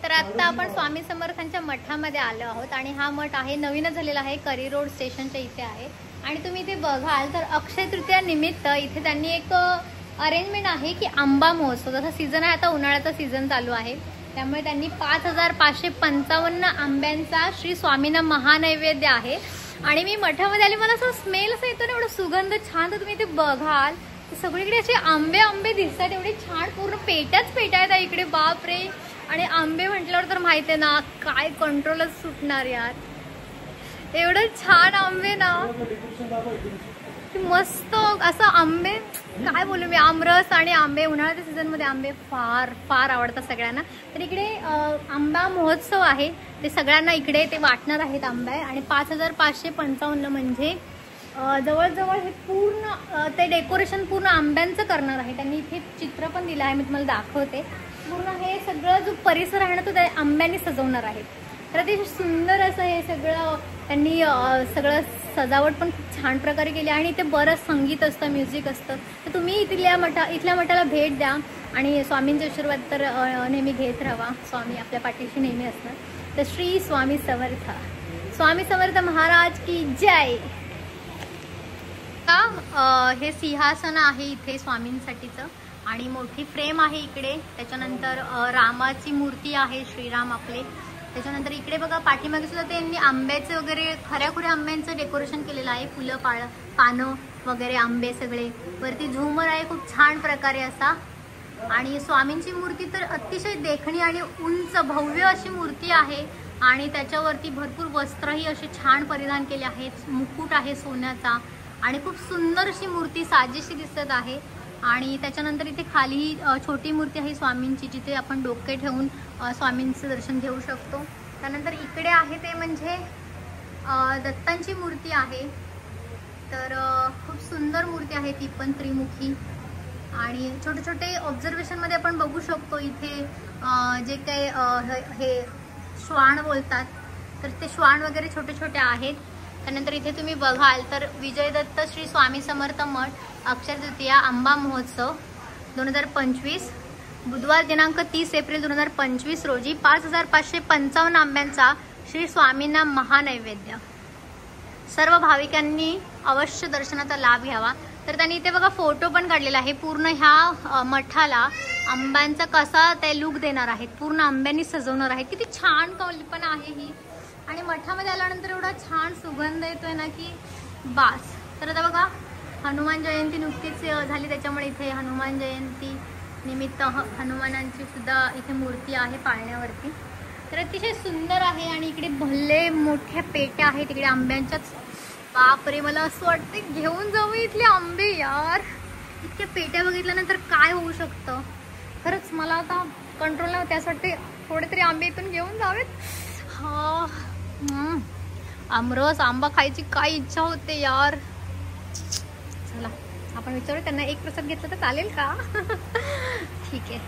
तर आता आपण स्वामी समर्थांच्या मठामध्ये आलो आहोत आणि हा मठ आहे नवीनच झालेला आहे, करी रोड स्टेशनच्या इथे आहे. आणि तुम्ही इथे बघाल तर अक्षय तृतीया निमित्त इथे त्यांनी एक अरेंजमेंट आहे की आंबा महोत्सव. जसा सीझन आहे आता उन्हाळ्याचा सीझन चालू आहे, त्यामुळे त्यांनी 5555 आंब्यांचा श्री स्वामींना महानैवेद्य आहे. आणि मी मठामध्ये आले, मला असं स्मेल असं येतो ना, एवढं सुगंध छान. तर तुम्ही इथे बघाल सगळीकडे असे आंबे आंबे दिसतात, एवढे छान पूर्ण पेट्याच पेट्या आहेत इकडे, बाप रे. आणि आंबे म्हटल्यावर तर माहिती आहे ना काय कंट्रोलच सुटणार यार, एवढं छान आंबे ना, मस्त असं आंबे काय बोलू मी. आमरस आणि आंबे, उन्हाळ्याच्या सीझनमध्ये आंबे फार फार आवडतात सगळ्यांना. तर इकडे आंबा महोत्सव आहे, ते सगळ्यांना इकडे ते वाटणार आहेत आंबे. आणि 5555 म्हणजे जवळजवळ हे पूर्ण ते डेकोरेशन पूर्ण आंब्यांचं करणार आहे. त्यांनी इथे चित्र पण दिलं आहे, मी तुम्हाला दाखवते. पूर्ण हे सगळं जो परिसर आहे ना तो त्या आंब्यांनी सजवणार आहे. तर अतिशय सुंदर असं हे सगळं त्यांनी सगळं सजावट पण खूप छान प्रकारे केली. आणि इथे बरंच संगीत असतं, म्युझिक असतं. तर तुम्ही इथल्या मठाला भेट द्या आणि स्वामींचे आशीर्वाद तर नेहमी घेत राहा. स्वामी आपल्या पाठीशी नेहमी असणार. तर श्री स्वामी समर्थ महाराज की जय. हे सिंहासन आहे इथे स्वामींसाठीचं आणि मोठी फ्रेम आहे इकडे. त्याच्यानंतर रामाची मूर्ती आहे, श्रीराम आपले. त्याच्यानंतर इकडे बघा पाठीमागे सुद्धा त्यांनी आंब्याचे वगैरे खऱ्या आंब्यांचं डेकोरेशन केलेलं आहे, फुलं पानं वगैरे आंबे सगळे. वरती झुमर आहे खूप छान प्रकारे असा. आणि स्वामींची मूर्ती तर अतिशय देखणी आणि उंच भव्य अशी मूर्ती आहे. आणि त्याच्यावरती भरपूर वस्त्रही असे छान परिधान केले आहेत, मुकुट आहे सोन्याचा आणि खूप सुंदर अशी मूर्ती साजेशी दिसत आहे. आणि त्याच्यानंतर इथे खाली छोटी मूर्ती आहे स्वामींची, जिथे आपण डोके ठेवून स्वामींचं दर्शन घेऊ शकतो. त्यानंतर इकडे आहे ते म्हणजे दत्तांची मूर्ती आहे. तर खूप सुंदर मूर्ती आहे ती पण, त्रिमुखी. आणि छोटे छोटे ऑब्झर्वेशनमध्ये आपण बघू शकतो इथे जे काही हे श्वान बोलतात, तर ते श्वान वगैरे छोटे छोटे आहेत. त्यानंतर इथे तुम्ही बघाल तर विजय दत्त श्री स्वामी समर्थ मठ अक्षय तृतीया आंबा महोत्सव 2025 बुधवार दिनांक 30 एप्रिल 2025 रोजी 5555 आंब्यांचा श्री स्वामींना महानैवेद्य. सर्व भाविकांनी अवश्य दर्शनाचा लाभ घ्यावा. तर त्यांनी इथे बघा फोटो पण काढलेला आहे. पूर्ण ह्या मठाला आंब्यांचा कसा ते लुक देणार आहेत, पूर्ण आंब्यांनी सजवणार आहेत. किती छान कल्पना आहे ही. आणि मठामध्ये आल्यानंतर एवढा छान सुगंध येतोय ना की बास. तर आता बघा हनुमान जयंती नुकतीच झाली, त्याच्यामुळे इथे हनुमान जयंती निमित्त हनुमानांची सुद्धा इथे मूर्ती आहे पाळण्यावरती. तर अतिशय सुंदर आहे. आणि इकडे भल्ले मोठ्या पेट्या आहेत तिकडे आंब्यांच्याच. बापरे, मला असं वाटतं घेऊन जाऊ इथले आंबे यार. इतक्या पेट्या बघितल्यानंतर काय होऊ शकतं खरंच. मला आता कंट्रोल नव्हते, असं वाटते थोडे तरी आंबे इथून घेऊन जावेत. हा आमरस आंबा खायची काय इच्छा होते यार. चला आपण विचारू त्यांना, एक प्रसाद घेतला तर चालेल का? ठीक आहे.